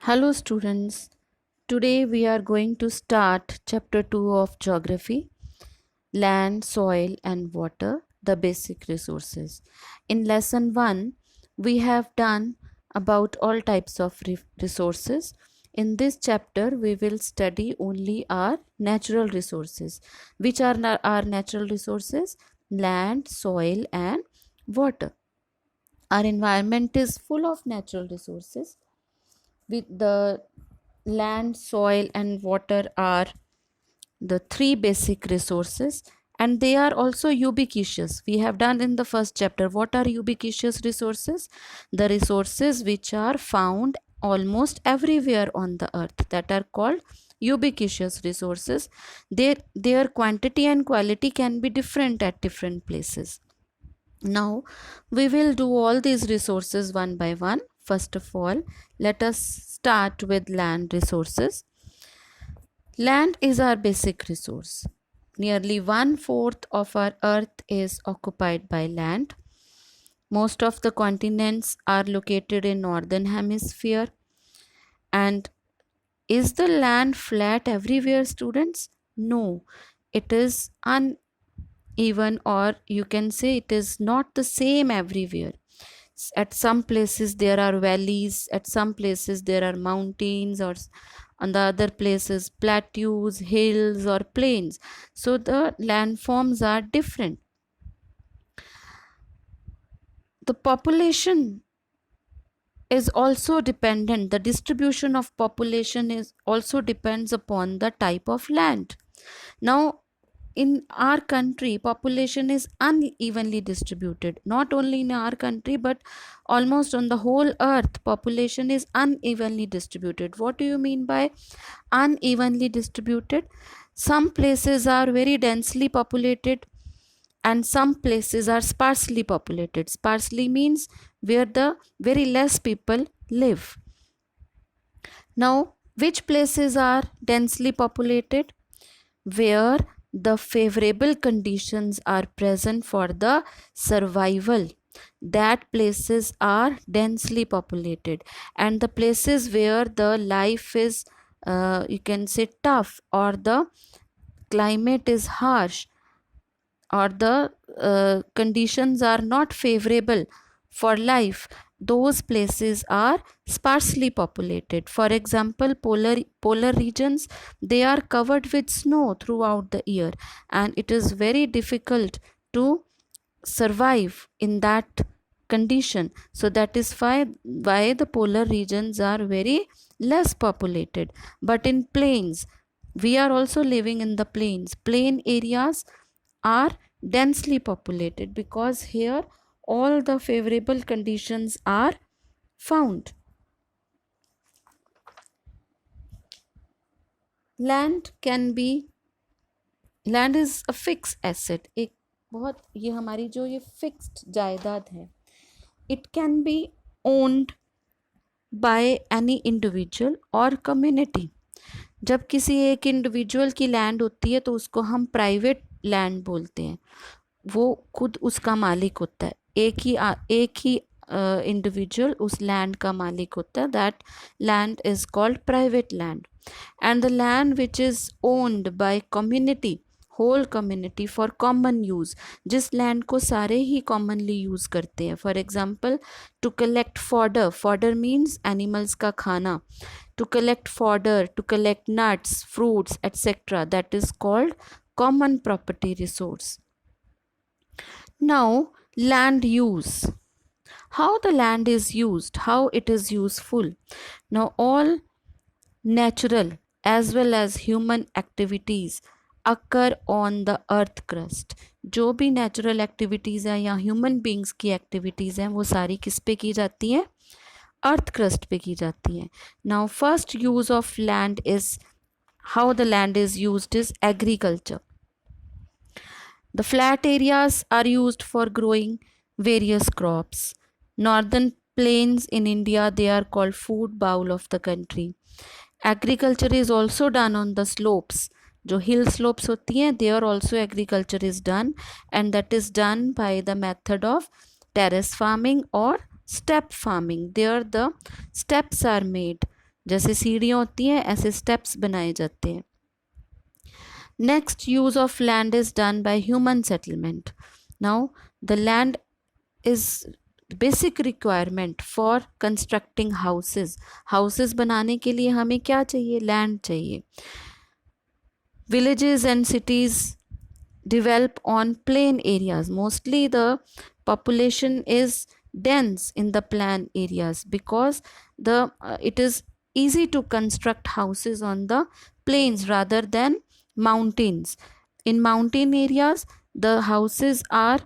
Hello, students. Today we are going to start chapter 2 of Geography: Land, Soil, and Water, the Basic Resources. In lesson 1, we have done about all types of resources. In this chapter, we will study only our natural resources. Which are our natural resources? Land, soil, and water. Our environment is full of natural resources. With the land, soil, and water are the three basic resources, and they are also ubiquitous. We have done in the first chapter. What are ubiquitous resources? The resources which are found almost everywhere on the earth, that are called ubiquitous resources. Their quantity and quality can be different at different places. Now we will do all these resources one by one. First of all, let us start with land resources. Land is our basic resource. Nearly 1/4 of our earth is occupied by land. Most of the continents are located in northern hemisphere. And is the land flat everywhere, students? No, it is uneven, or you can say it is not the same everywhere. At some places there are valleys, at some places there are mountains, or on the other places plateaus, hills, or plains. So the landforms are different. The population is also dependent. The distribution of population is also depends upon the type of land. Now in our country, population is unevenly distributed. Not only in our country, but almost on the whole earth, population is unevenly distributed. What do you mean by unevenly distributed? Some places are very densely populated and some places are sparsely populated. Sparsely means where the very less people live. Now which places are densely populated? Where the favorable conditions are present for the survival. That places are densely populated, and the places where the life is you can say tough, or the climate is harsh, or the conditions are not favorable for life, those places are sparsely populated. For example, polar regions, they are covered with snow throughout the year, and it is very difficult to survive in that condition. So that is why the polar regions are very less populated. But in plains, we are also living in the plain areas are densely populated, because here all the favorable conditions are found. Land is a fixed asset. एक बहुत ये हमारी जो ये fixed जायदाद है. It can be owned by any individual or community. जब किसी एक इंडिविजुअल की लैंड होती है तो उसको हम प्राइवेट लैंड बोलते हैं. वो खुद उसका मालिक होता है. एक ही इंडिविजुअल उस लैंड का मालिक होता है. That land is called private land. And the land which is owned by community, whole community, for common use, जिस लैंड को सारे ही कॉमनली यूज़ करते हैं. For example, to collect fodder. Fodder means animals का खाना. To collect fodder, to collect nuts, fruits, etc. That is called common property resource. Now, land use. How the land is used, how it is useful. Now, all natural as well as human activities occur on the earth crust. जो भी natural activities हैं या human beings की activities हैं, वो सारी किस पे की जाती हैं? अर्थ क्रस्ट पे की जाती हैं. Now first use of land is, how the land is used is agriculture. The flat areas are used for growing various crops. Northern plains in India, they are called food bowl of the country. Agriculture is also done on the slopes. जो hill slopes होती हैं, there also agriculture is done, and that is done by the method of terrace farming or step farming. There the steps are made जैसे सीढ़ियाँ होती हैं ऐसे steps बनाए जाते हैं. Next use of land is done by human settlement. Now the land is basic requirement for constructing houses. Houses बनाने के लिए हमें क्या चाहिए? Land चाहिए. Villages and cities develop on plain areas. Mostly the population is dense in the plain areas because it is easy to construct houses on the plains rather than mountains. In mountain areas, the houses are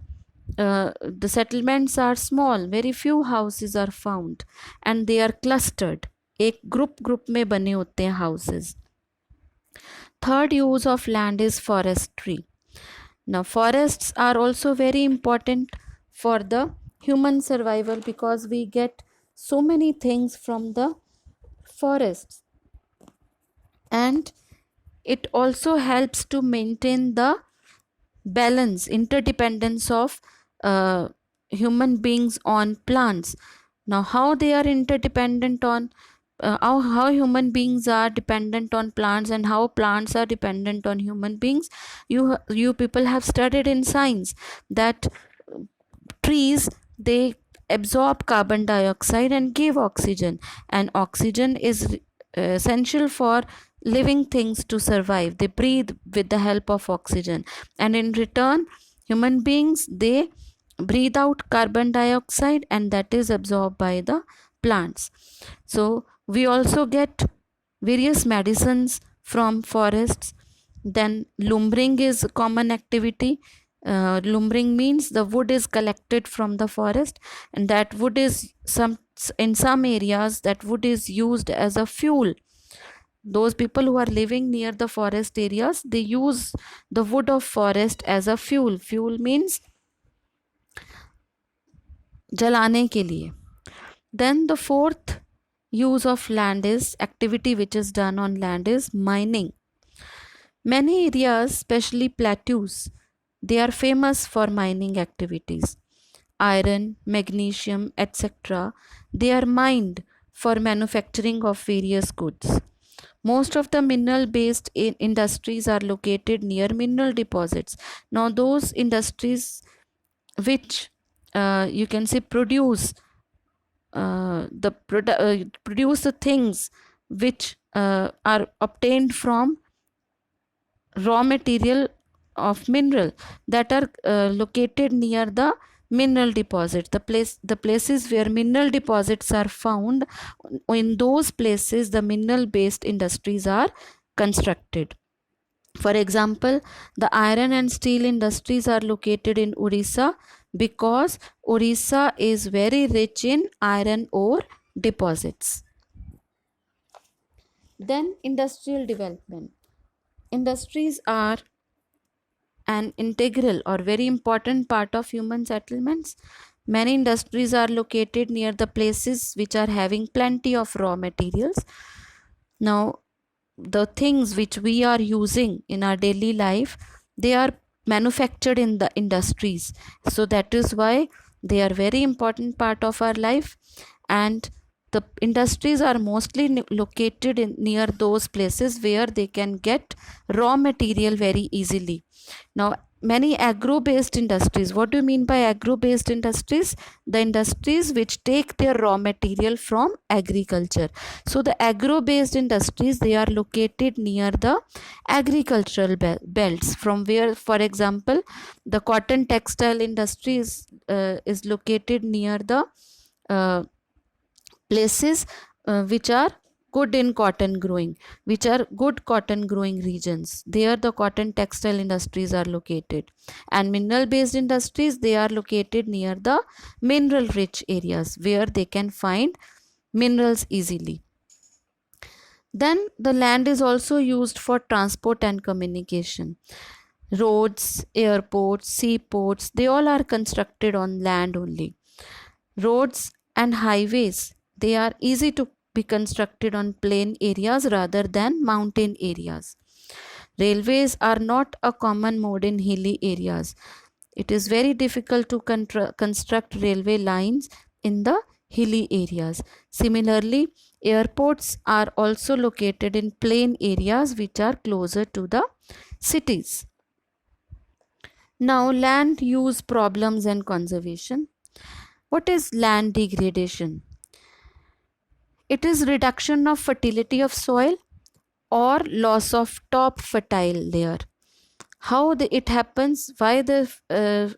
the settlements are small, very few houses are found and they are clustered. एक group में बने होते हैं houses. Third use of land is forestry. Now forests are also very important for the human survival because we get so many things from the forests, and it also helps to maintain the balance, interdependence of human beings on plants. Now how they are interdependent on how human beings are dependent on plants and how plants are dependent on human beings, you people have studied in science that trees, they absorb carbon dioxide and give oxygen, and oxygen is essential for living things to survive. They breathe with the help of oxygen, and in return human beings, they breathe out carbon dioxide and that is absorbed by the plants. So we also get various medicines from forests. Then lumbering is a common activity. Lumbering means the wood is collected from the forest, and that wood is in some areas that wood is used as a fuel. Those people who are living near the forest areas, they use the wood of forest as a fuel. Fuel means जलाने के लिए. Then the fourth use of land is activity which is done on land is mining. Many areas, especially plateaus, they are famous for mining activities. Iron, magnesium, etc. they are mined for manufacturing of various goods. Most of the mineral based industries are located near mineral deposits. Now those industries which you can say produce produce the things which are obtained from raw material of mineral that are located near the mineral deposit. The places where mineral deposits are found, in those places the mineral based industries are constructed. For example, the iron and steel industries are located in Orissa because Orissa is very rich in iron ore deposits. Then industrial development. Industries are an integral or very important part of human settlements. Many industries are located near the places which are having plenty of raw materials. Now, the things which we are using in our daily life, they are manufactured in the industries. So that is why they are very important part of our life, and the industries are mostly located near those places where they can get raw material very easily. Now many agro based industries, what do you mean by agro based industries? The industries which take their raw material from agriculture. So the agro based industries, they are located near the agricultural belts, from where, for example, the cotton textile industry is located near the places which are good in cotton growing, which are good cotton growing regions. There the cotton textile industries are located, and mineral based industries, they are located near the mineral rich areas where they can find minerals easily. Then the land is also used for transport and communication. Roads, airports, seaports, they all are constructed on land only. Roads and highways, they are easy to be constructed on plain areas rather than mountain areas. Railways are not a common mode in hilly areas. It is very difficult to construct railway lines in the hilly areas. Similarly, airports are also located in plain areas which are closer to the cities. Now, land use problems and conservation. What is land degradation? It is reduction of fertility of soil or loss of top fertile layer. How it happens, why the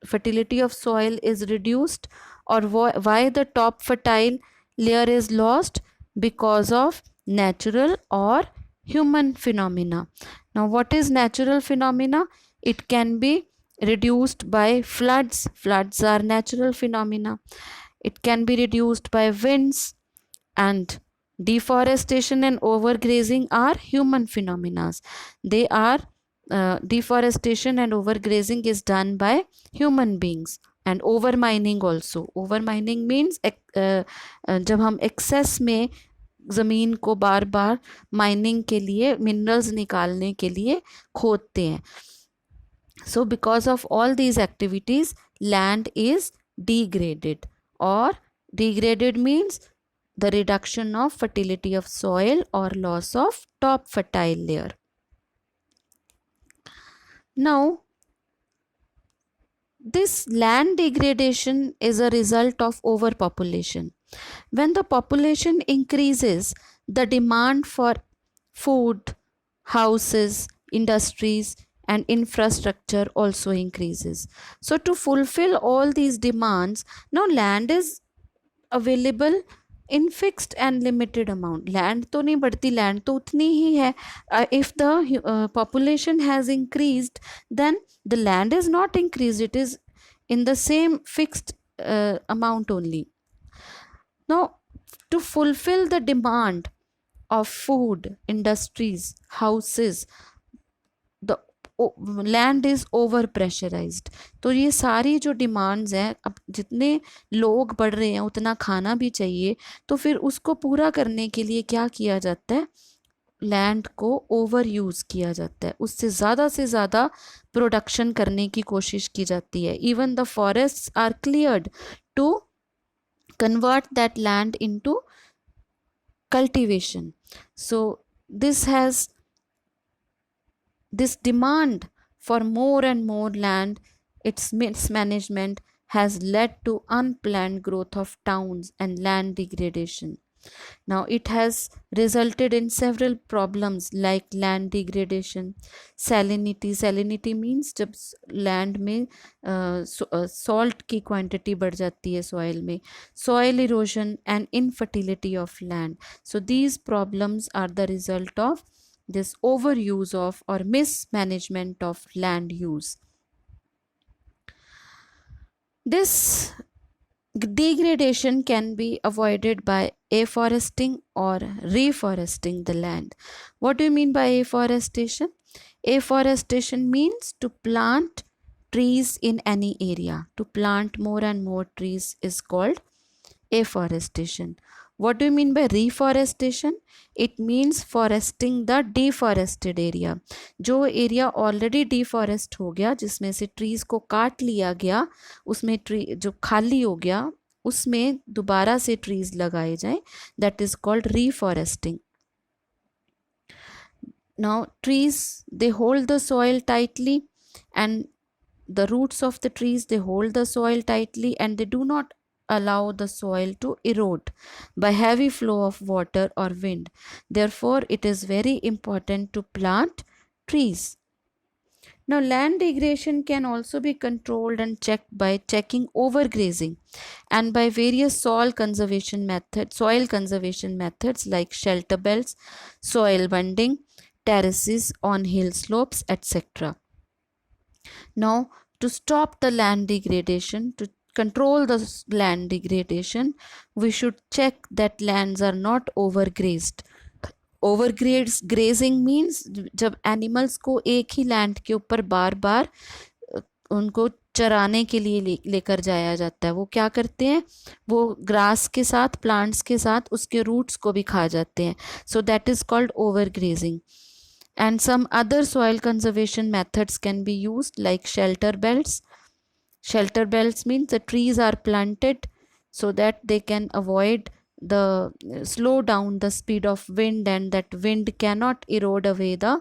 fertility of soil is reduced, or why the top fertile layer is lost? Because of natural or human phenomena. Now, what is natural phenomena? It can be reduced by floods. Floods are natural phenomena. It can be reduced by winds, and deforestation and overgrazing are human phenomena. They are deforestation and overgrazing is done by human beings, and overmining also. Overmining means जब हम excess में ज़मीन को बार बार mining के लिए, minerals निकालने के लिए खोदते हैं. So because of all these activities, land is degraded, or degraded means the reduction of fertility of soil or loss of top fertile layer. Now, this land degradation is a result of overpopulation. When the population increases, the demand for food, houses, industries, and infrastructure also increases. So, to fulfill all these demands, now land is available in fixed and limited amount. Land तो नहीं बढ़ती, land तो उतनी ही है. If the population has increased, then the land is not increase, it is in the same fixed amount only. Now, to fulfill the demand of food, industries, houses, the land is ओवर प्रेशराइज्ड. तो ये सारी जो demands हैं, अब जितने लोग बढ़ रहे हैं उतना खाना भी चाहिए, तो फिर उसको पूरा करने के लिए क्या किया जाता है? लैंड को ओवर यूज़ किया जाता है, उससे ज़्यादा से ज़्यादा प्रोडक्शन करने की कोशिश की जाती है. Even the forests are cleared to convert that land into cultivation. So this demand for more and more land, its mismanagement has led to unplanned growth of towns and land degradation. Now, it has resulted in several problems like land degradation, salinity. Salinity means जब land में salt की quantity बढ़ जाती है soil में, soil erosion and infertility of land. So, these problems are the result of this overuse of or mismanagement of land use. This degradation can be avoided by afforesting or reforesting the land. What do you mean by afforestation? Afforestation means to plant trees in any area. To plant more and more trees is called afforestation. What do you mean by reforestation? It means foresting the deforested area. जो area already deforest हो गया, जिसमें से trees को काट लिया गया, उसमें ट्री जो खाली हो गया उसमें दोबारा से ट्रीज लगाए जाएं, that is called reforesting. Now, trees, they hold the soil tightly, and the roots of the trees, they hold the soil tightly, and they do not allow the soil to erode by heavy flow of water or wind. Therefore, it is very important to plant trees. Now, land degradation can also be controlled and checked by checking overgrazing and by various soil conservation methods like shelter belts, soil bunding, terraces on hill slopes, etc. Now, to stop the land degradation, to control the land degradation, we should check that lands are not overgrazed. Overgrazing means जब animals को एक ही land के ऊपर बार बार उनको चराने के लिए लेकर जाया जाता है. वो क्या करते हैं? वो ग्रास के साथ, प्लांट्स के साथ उसके रूट्स को भी खा जाते हैं. So that is called overgrazing. And some other soil conservation methods can be used like shelter belts. Shelter belts means the trees are planted so that they can avoid the slow down the speed of wind, and that wind cannot erode away the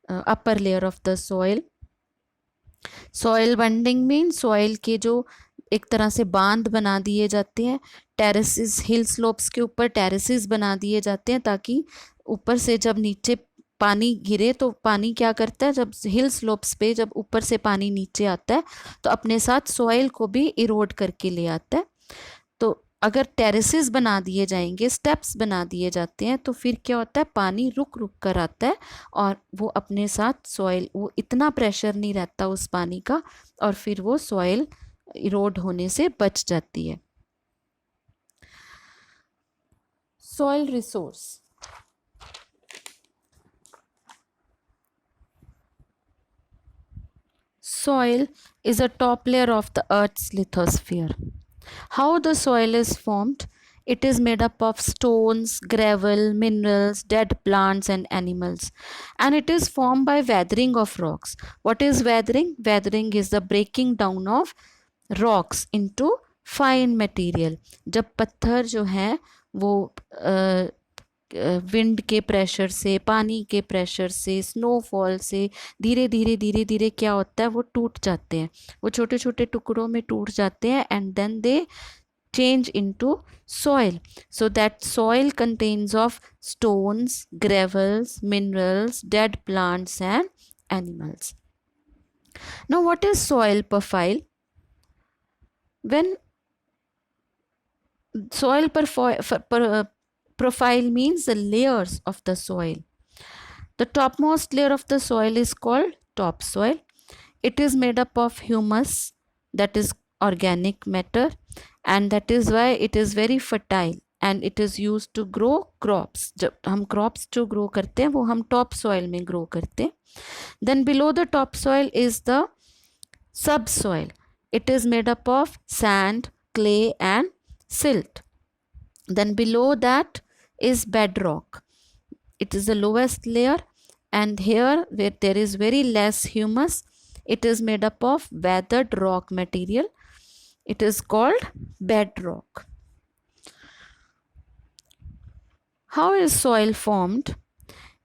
upper layer of the soil. Soil bunding mean soil के जो एक तरह से बांध बना दिए जाते हैं, टेरेसेस, हिल स्लोप्स के ऊपर टेरेसेस बना दिए जाते हैं, ताकि ऊपर से जब नीचे पानी गिरे तो पानी क्या करता है, जब हिल स्लोप्स पे जब ऊपर से पानी नीचे आता है तो अपने साथ सॉइल को भी इरोड करके ले आता है। तो अगर टेरेसेस बना दिए जाएंगे, स्टेप्स बना दिए जाते हैं, तो फिर क्या होता है, पानी रुक रुक कर आता है और वो अपने साथ सॉइल, वो इतना प्रेशर नहीं रहता उस पानी का, और फिर वो सॉइल इरोड होने से बच जाती है। Soil resource, soil is a top layer of the Earth's lithosphere. How the soil is formed? It is made up of stones, gravel, minerals, dead plants, and animals. And it is formed by weathering of rocks. What is weathering? Weathering is the breaking down of rocks into fine material. जब पत्थर जो है वो wind के pressure से, पानी के pressure से, स्नोफॉल से धीरे धीरे धीरे धीरे क्या होता है, वो टूट जाते हैं, वो छोटे छोटे टुकड़ों में टूट जाते हैं, and then they change into soil. So that soil contains of stones, gravels, minerals, dead plants and animals. Now what is soil profile? When soil profile means the layers of the soil. The topmost layer of the soil is called topsoil. It is made up of humus, that is organic matter, and that is why it is very fertile and it is used to grow crops. जब हम crops जो grow करते हैं वो हम top soil में grow करते हैं. Then below the topsoil is the subsoil. It is made up of sand, clay and silt. Then below that is bedrock. It is the lowest layer, and here where there is very less humus, it is made up of weathered rock material. It is called bedrock. How is soil formed?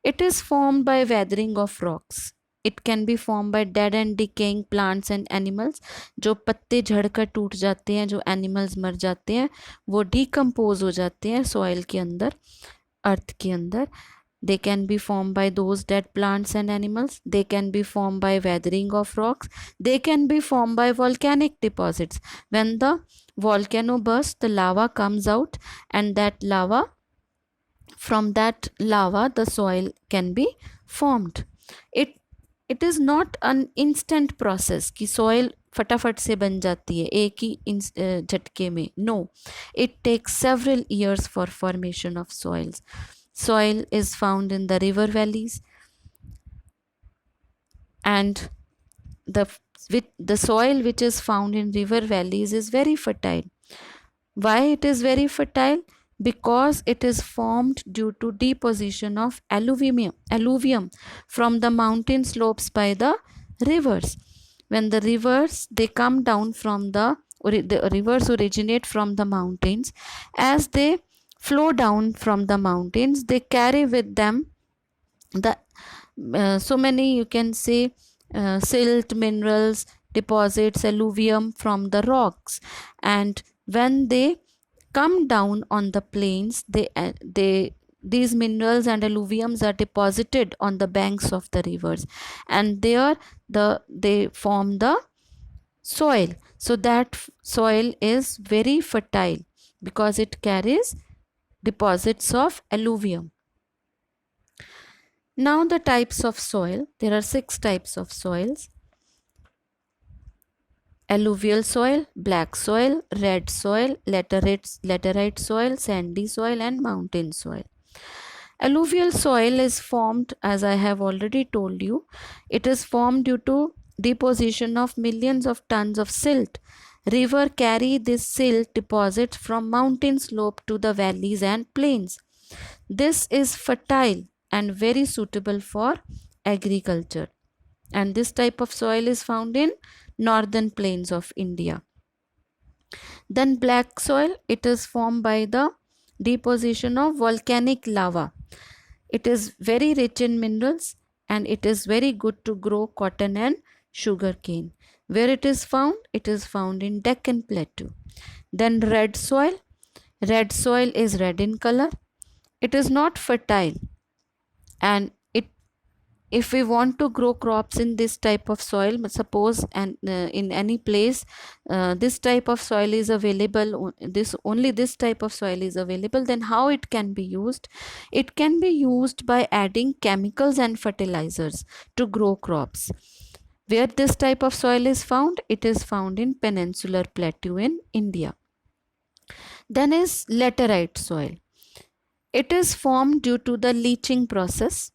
It is formed by weathering of rocks. It can be formed by dead and decaying plants and animals. जो पत्ते झड़कर टूट जाते हैं, जो animals मर जाते हैं, वो डिकम्पोज हो जाते हैं सॉइल के अंदर, अर्थ के अंदर. They can be formed by those dead plants and animals. They can be formed by weathering of rocks. They can be formed by volcanic deposits. When the volcano bursts, the lava comes out, and that lava, from that lava, the soil can be formed. It is not an instant process कि soil फटाफट से बन जाती है एक ही झटके में. No, it takes several years for formation of soils. Soil is found in the river valleys, and the soil which is found in river valleys is very fertile. Why it is very fertile? Because it is formed due to deposition of alluvium from the mountain slopes by the rivers. When the rivers, they come down from the rivers originate from the mountains. As they flow down from the mountains, they carry with them the so many, you can say, silt, minerals, deposits, alluvium from the rocks, and when they come down on the plains, these minerals and alluviums are deposited on the banks of the rivers, and there they form the soil. So that soil is very fertile because it carries deposits of alluvium. Now the types of soil. There are 6 types of soils: alluvial soil, black soil, red soil, laterite soil, sandy soil and mountain soil. Alluvial soil is formed, as I have already told you, it is formed due to deposition of millions of tons of silt. River carry this silt deposit from mountain slope to the valleys and plains. This is fertile and very suitable for agriculture, and this type of soil is found in northern plains of India. Then black soil, it is formed by the deposition of volcanic lava. It is very rich in minerals and it is very good to grow cotton and sugarcane. Where it is found? It is found in Deccan Plateau. Then red soil. Red soil is red in color. It is not fertile, and if we want to grow crops in this type of soil, suppose and in any place this type of soil is available, this type of soil is available, then how it can be used? It can be used by adding chemicals and fertilizers to grow crops. Where this type of soil is found? It is found in peninsular plateau in India. Then is laterite soil. It is formed due to the leaching process.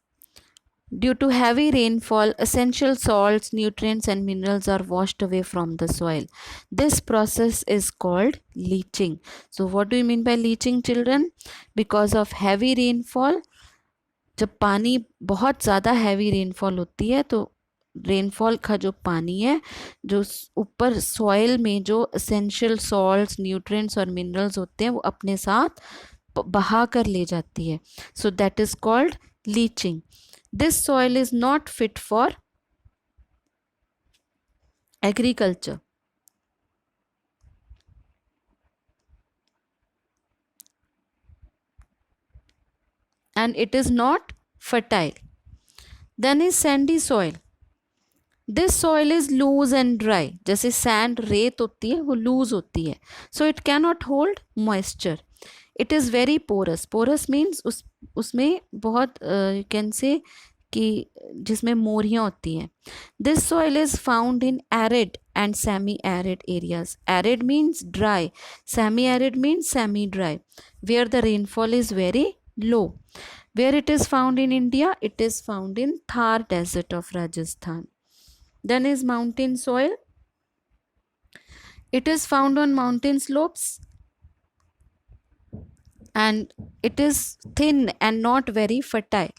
Due to heavy rainfall, essential salts, nutrients, and minerals are washed away from the soil. This process is called leaching. So, what do you mean by leaching, children? Because of heavy rainfall, जब पानी बहुत ज़्यादा heavy rainfall होती है तो rainfall का जो पानी है जो ऊपर सॉइल में जो एसेंशियल सॉल्ट्स, न्यूट्रिएंट्स और मिनरल्स होते हैं वो अपने साथ बहा कर ले जाती है. So that is called leaching. This soil is not fit for agriculture. And it is not fertile. Then is sandy soil. This soil is loose and dry. जैसे sand रेत होती है वो loose होती है. So it cannot hold moisture. It is very porous. Porous means उसमें बहुत you can say कि जिसमें मोरियाँ होती हैं. This soil is found in arid and semi-arid areas. Arid means dry. Semi-arid means semi-dry, where the rainfall is very low. Where it is found in India? It is found in Thar desert of Rajasthan. Then is mountain soil. It is found on mountain slopes and it is thin and not very fertile.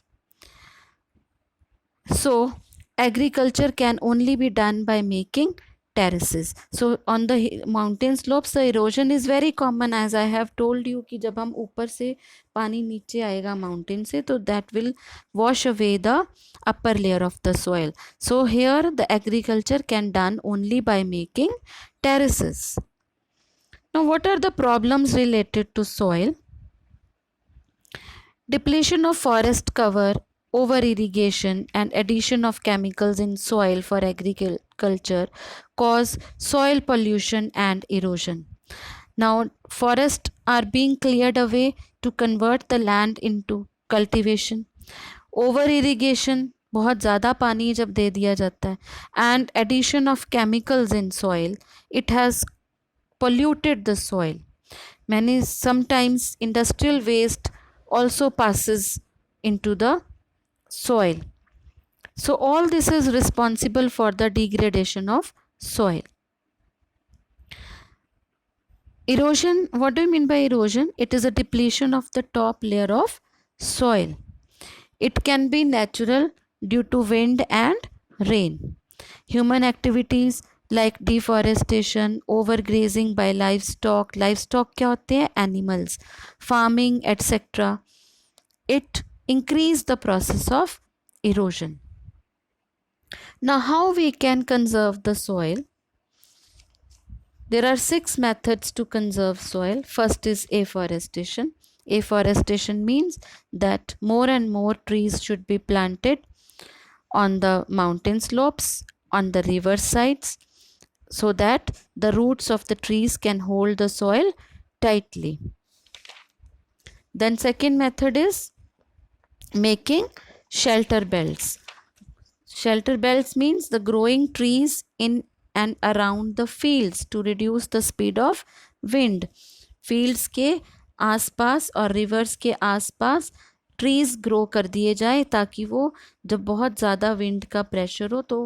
So agriculture can only be done by making terraces. So on the mountain slopes the erosion is very common, as I have told you कि जब हम ऊपर से पानी नीचे आएगा mountain से तो that will wash away the upper layer of the soil. So here the agriculture can done only by making terraces. Now what are the problems related to soil? Depletion of forest cover, over irrigation and addition of chemicals in soil for agriculture cause soil pollution and erosion. Now forests are being cleared away to convert the land into cultivation. Over irrigation, बहुत ज़्यादा पानी जब दे दिया जाता है, and addition of chemicals in soil, it has polluted the soil. Sometimes industrial waste also passes into the soil. So all this is responsible for the degradation of soil. Erosion, what do you mean by erosion? It is a depletion of the top layer of soil. It can be natural due to wind and rain. Human activities like deforestation, overgrazing by livestock क्या होते हैं? Animals, farming, etc. It increase the process of erosion. Now how we can conserve the soil? There are 6 methods to conserve soil. First is afforestation. Afforestation means that more and more trees should be planted on the mountain slopes, on the river sides, so that the roots of the trees can hold the soil tightly. Then second method is making shelter belts. Shelter belts means the growing trees in and around the fields to reduce the speed of wind. Fields के आसपास और rivers के आसपास trees grow कर दिए जाए ताकि वो जब बहुत ज़्यादा विंड का प्रेशर हो तो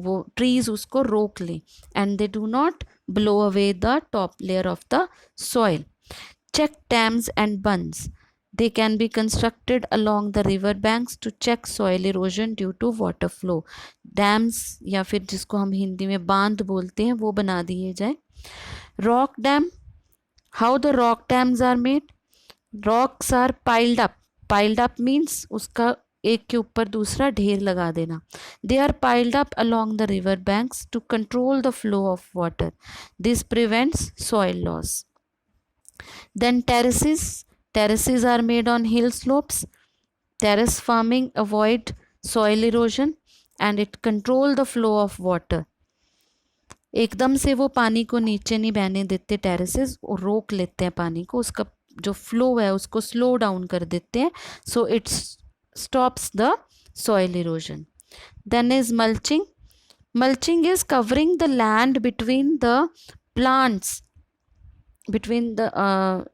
वो ट्रीज उसको रोक लें and they do not blow away the top layer of the soil. Check dams and bunds. They can be constructed along the river banks to check soil erosion due to water flow. Dams या फिर जिसको हम हिंदी में बांध बोलते हैं वो बना दिए जाए. Rock dam. How the rock dams are made? Rocks are piled up. Piled up means उसका एक के ऊपर दूसरा ढेर लगा देना. They are piled up along the river banks to control the flow of water. This prevents soil loss. Then terraces. Terraces are made on hill slopes. Terrace farming avoid soil erosion and it control the flow of water. एकदम से वो पानी को नीचे नहीं बहने देते terraces, और रोक लेते हैं पानी को, उसका जो फ्लो है उसको स्लो डाउन कर देते हैं, so it stops the soil erosion. Then is mulching. Mulching is covering the land between the plants, between the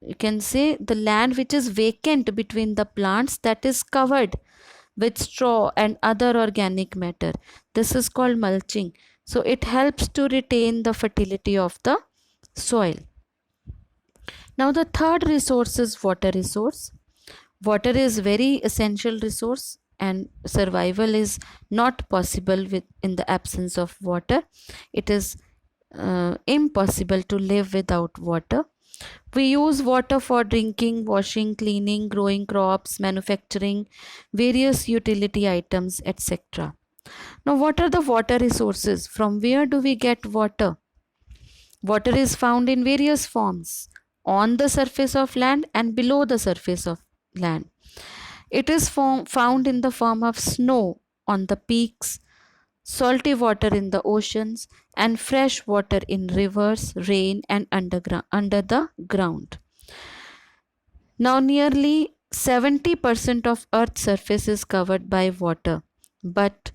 you can say the land which is vacant between the plants, that is covered with straw and other organic matter. This is called mulching. So it helps to retain the fertility of the soil. Now the third resource is water resource. Water is very essential resource and survival is not possible in the absence of water. It is impossible to live without water. We use water for drinking, washing, cleaning, growing crops, manufacturing various utility items, etc. Now, what are the water resources? From where do we get water? Water is found in various forms, on the surface of land and below the surface of land. It is found in the form of snow on the peaks, salty water in the oceans, and fresh water in rivers, rain, and under the ground. Now, nearly 70% of Earth's surface is covered by water, but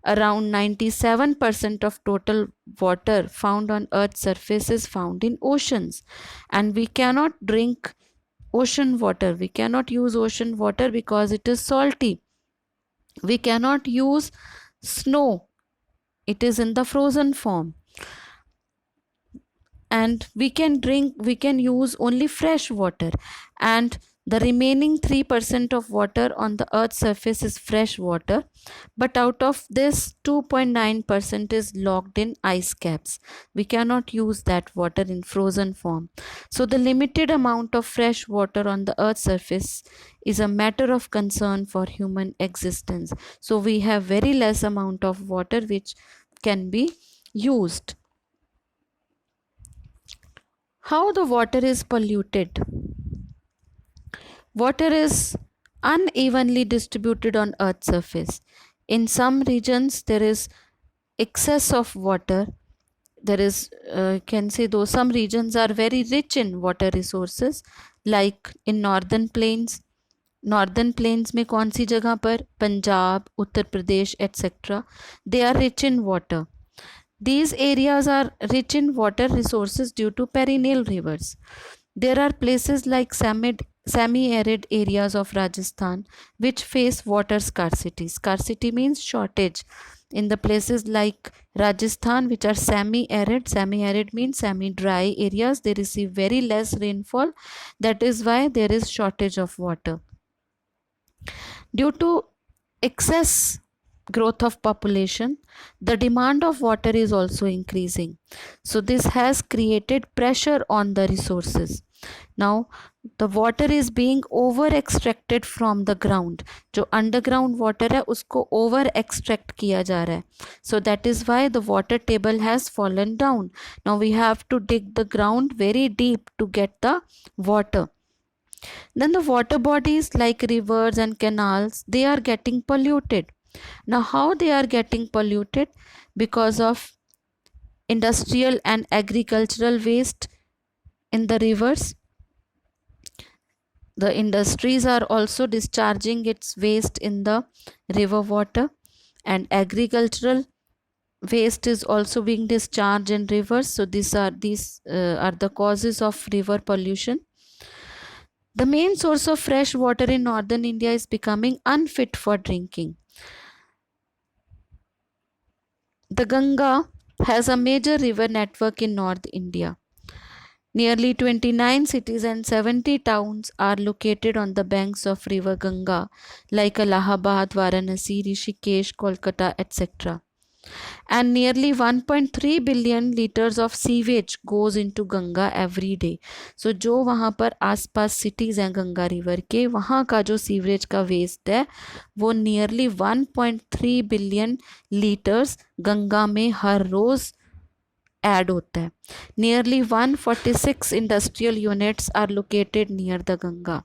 around 97% of total water found on Earth's surface is found in oceans, and we cannot drink ocean water. We cannot use ocean water because it is salty. We cannot use snow. It is in the frozen form. And we can use only fresh water. And the remaining 3% of water on the Earth's surface is fresh water. But out of this, 2.9% is locked in ice caps. We cannot use that water in frozen form. So the limited amount of fresh water on the Earth's surface is a matter of concern for human existence. So we have very less amount of water which can be used. How the water is polluted? Water is unevenly distributed on Earth's surface. In some regions, there is excess of water. There is, can say, though some regions are very rich in water resources, like in northern plains. Northern plains में कौन सी जगह पर? Punjab, Uttar Pradesh, etc. They are rich in water. These areas are rich in water resources due to perennial rivers. There are places like semi-arid areas of Rajasthan which face water scarcity. Scarcity means shortage. In the places like Rajasthan which are semi-arid, semi-arid means semi-dry areas, they receive very less rainfall. That is why there is shortage of water. Due to excess growth of population, the demand of water is also increasing. So this has created pressure on the resources. Now the water is being over extracted from the ground. जो underground water है उसको over extract किया जा रहा है. So that is why the water table has fallen down. Now we have to dig the ground very deep to get the water. Then the water bodies like rivers and canals, they are getting polluted. Now how they are getting polluted? Because of industrial and agricultural waste in the rivers. The industries are also discharging its waste in the river water, and agricultural waste is also being discharged in rivers. So these are the causes of river pollution. The main source of fresh water in northern India is becoming unfit for drinking. The Ganga has a major river network in North India. Nearly 29 cities and 70 towns are located on the banks of river Ganga, like Allahabad, Varanasi, Rishikesh, Kolkata, etc. and nearly 1.3 billion liters of sewage goes into Ganga every day. So जो वहाँ पर आसपास cities हैं Ganga river के, वहाँ का जो sewerage का वेस्ट है वो नियरली 1.3 बिलियन लीटर्स गंगा में हर रोज़ ऐड होता है. Nearly 146 industrial units are located near the Ganga.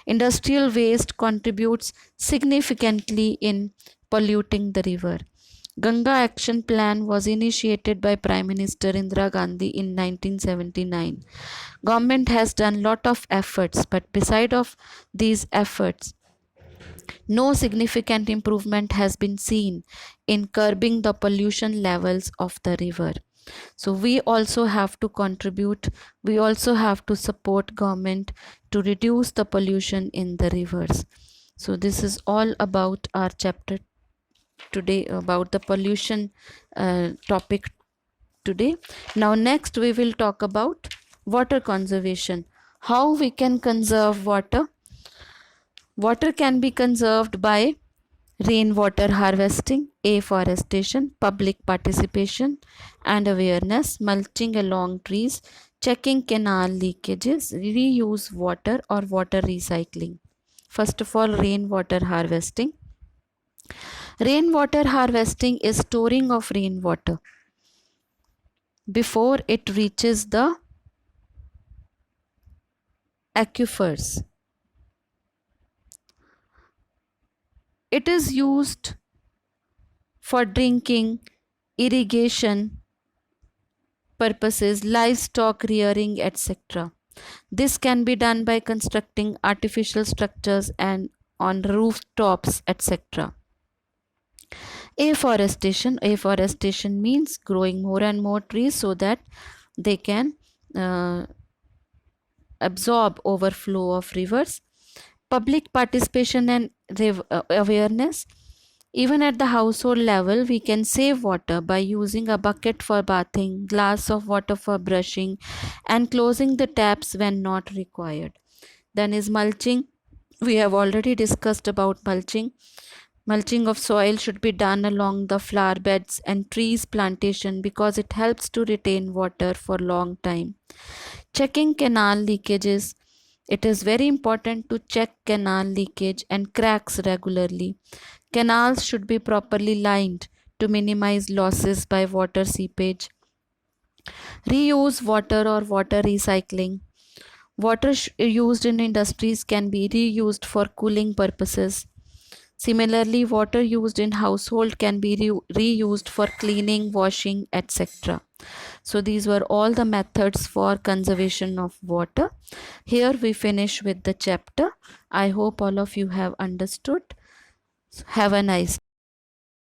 Industrial waste contributes significantly in polluting the river. Ganga Action Plan was initiated by Prime Minister Indira Gandhi in 1979. Government has done lot of efforts, but beside of these efforts, no significant improvement has been seen in curbing the pollution levels of the river. So we also have to contribute, we also have to support government to reduce the pollution in the rivers. So this is all about our chapter today, about the pollution topic today. Now next we will talk about water conservation, how we can conserve water. Water can be conserved by rainwater harvesting, afforestation, public participation and awareness, mulching along trees, checking canal leakages, reuse water or water recycling. First of all, rainwater harvesting. Rainwater harvesting is storing of rainwater before it reaches the aquifers. It is used for drinking, irrigation purposes, livestock rearing, etc. This can be done by constructing artificial structures and on rooftops, etc. Afforestation means growing more and more trees so that they can absorb overflow of rivers. Public participation and awareness. Even at the household level, we can save water by using a bucket for bathing, glass of water for brushing, and closing the taps when not required. Then is mulching. We have already discussed about mulching. Mulching of soil should be done along the flower beds and trees plantation because it helps to retain water for long time. Checking canal leakages. It is very important to check canal leakage and cracks regularly. Canals should be properly lined to minimize losses by water seepage. Reuse water or water recycling. Water used in industries can be reused for cooling purposes. Similarly, water used in household can be reused for cleaning, washing, etc. So these were all the methods for conservation of water. Here we finish with the chapter. I hope all of you have understood. Have a nice day.